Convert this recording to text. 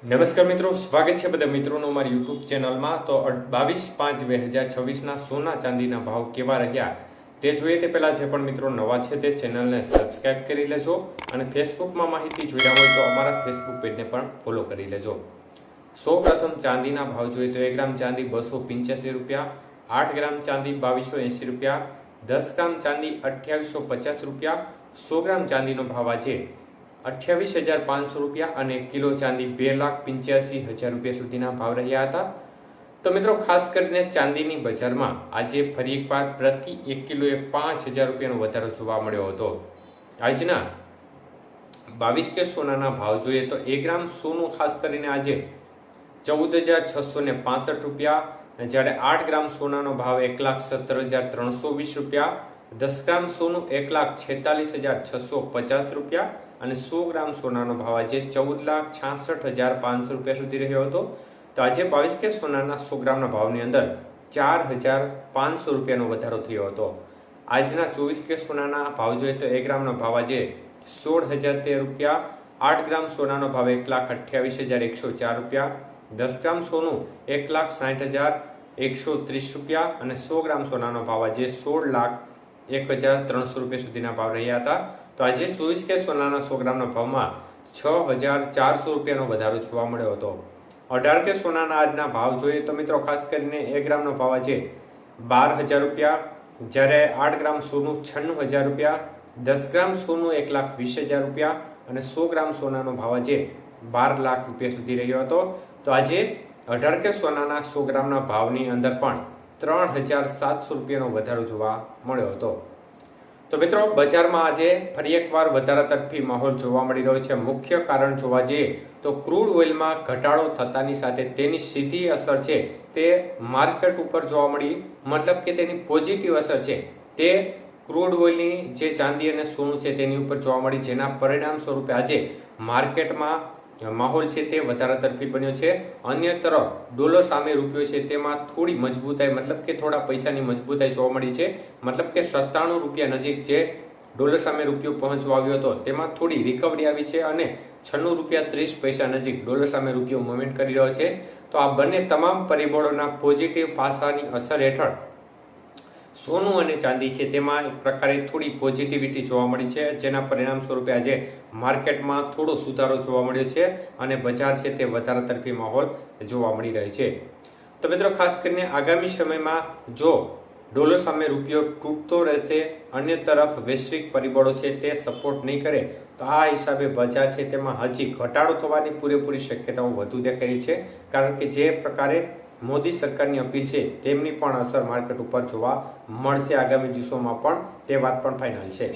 નમસ્કાર મિત્રો, સ્વાગત છે બધા મિત્રોનો મારી યુટ્યુબ ચેનલમાં। તો 22/5/2026ના સોના ચાંદીના ભાવ કેવા રહ્યા તે જોઈએ તે પહેલાં જે પણ મિત્રો નવા છે તે ચેનલને સબસ્ક્રાઈબ કરી લેજો અને ફેસબુકમાં માહિતી જોયા હોય તો અમારા ફેસબુક પેજને પણ ફોલો કરી લેજો। સૌ પ્રથમ ચાંદીના ભાવ જોઈએ તો 1 ગ્રામ ચાંદી 285 રૂપિયા, 8 ગ્રામ ચાંદી 2280 રૂપિયા, 10 ગ્રામ ચાંદી 2850 રૂપિયા, 100 ગ્રામ ચાંદીનો ભાવ આજે 28,500 રૂપિયા અને કિલો ચાંદી 2,85,000 રૂપિયા સુધીના ભાવ રહ્યા હતા। તો મિત્રો ખાસ કરીને ચાંદીની બજારમાં આજે ફરી એકવાર પ્રતિ 1 કિલોએ 5,000 રૂપિયાનો વધારો જોવા મળ્યો હતો। આજના 22 કે સોનાના ભાવ જોઈએ તો 1 ગ્રામ સોનું ખાસ કરીને આજે 14,665 રૂપિયા, જ્યારે 8 ગ્રામ સોનાનો ભાવ 1,17,320 રૂપિયા, 10 ગ્રામ સોનું 1,46,650 રૂપિયા અને 100 ગ્રામ સોનાનો ભાવ આજે 14,66,500 રૂપિયા સુધી રહ્યો હતો। તો આજે 22 કે સોનાના 100 ગ્રામના ભાવની અંદર 4,500 રૂપિયાનો વધારો થયો હતો। આજના 24 કે સોનાના ભાવ જોઈએ તો 1 ગ્રામનો ભાવ આજે 16,013 રૂપિયા, 8 ગ્રામ સોનાનો ભાવ 1,28,104 રૂપિયા, 10 ગ્રામ સોનું 1,60,130 રૂપિયા અને 100 ગ્રામ સોનાનો ભાવ આજે 16,01,300 રૂપિયા સુધીના ભાવ રહ્યા હતા। તો આજે 24 કે સોનાના 100 ગ્રામના ભાવમાં 6,400 રૂપિયાનો વધારો જોવા મળ્યો હતો। 18 કે સોનાના આજના ભાવ જોઈએ તો મિત્રો ખાસ કરીને 1 ગ્રામનો ભાવ આજે 12,000 રૂપિયા, જ્યારે 8 ગ્રામ સોનું 96,000 રૂપિયા, 10 ગ્રામ સોનું 1,20,000 રૂપિયા અને 100 ગ્રામ સોનાનો ભાવ આજે 12 લાખ રૂપિયા સુધી રહ્યો હતો। તો આજે 18 કે સોનાના 100 ગ્રામના ભાવની અંદર પણ 3,700 રૂપિયાનો વધારો જોવા મળ્યો હતો। તો મિત્રો બજારમાં આજે ફરી એકવાર વધારા તરફી માહોલ જોવા મળી રહ્યો છે। મુખ્ય કારણ જોવા જઈએ તો ક્રૂડ ઓઇલમાં ઘટાડો થતાની સાથે તેની સીધી અસર છે તે માર્કેટ ઉપર જોવા મળી, મતલબ કે તેની પોઝિટિવ અસર છે તે ક્રૂડ ઓઇલની જે ચાંદી અને સોનું છે તેની ઉપર જોવા મળી, જેના પરિણામ સ્વરૂપે આજે માર્કેટમાં માહોલ છે તે વધારા તરફી બન્યો છે। અન્ય તરફ ડોલર સામે રૂપિયો છે તેમાં થોડી મજબૂતાઈ, મતલબ કે થોડા પૈસાની મજબૂતાઈ જોવા મળી છે। મતલબ કે 97 રૂપિયા નજીક જે ડોલર સામે રૂપિયો પહોંચવા આવ્યો હતો તેમાં થોડી રિકવરી આવી છે અને 96 રૂપિયા 30 પૈસા નજીક ડોલર સામે રૂપિયો મૂવમેન્ટ કરી રહ્યો છે। તો આ બંને તમામ પરિબળોના પોઝિટિવ પાસાની અસર હેઠળ સોનું અને ચાંદી છે તેમાં એક પ્રકારે થોડી પોઝિટિવિટી જોવા મળી છે, જેના પરિણામ સ્વરૂપે આજે માર્કેટમાં થોડો સુધારો જોવા મળ્યો છે અને બજાર છે તે વધારા તરફી માહોલ જોવા મળી રહી છે। તો મિત્રો ખાસ કરીને આગામી સમયમાં જો ડોલર સામે રૂપિયો તૂટતો રહેશે, અન્ય તરફ વૈશ્વિક પરિબળો છે તે સપોર્ટ નહીં કરે તો આ હિસાબે બજાર છે તેમાં હજી ઘટાડો થવાની પૂરેપૂરી શક્યતાઓ વધુ દેખાઈ રહી છે, કારણ કે જે પ્રકારે મોદી સરકારની અપીલ છે તેમની પણ અસર માર્કેટ ઉપર જોવા મળશે આગામી દિવસોમાં પણ, તે વાત પણ ફાઇનલ છે।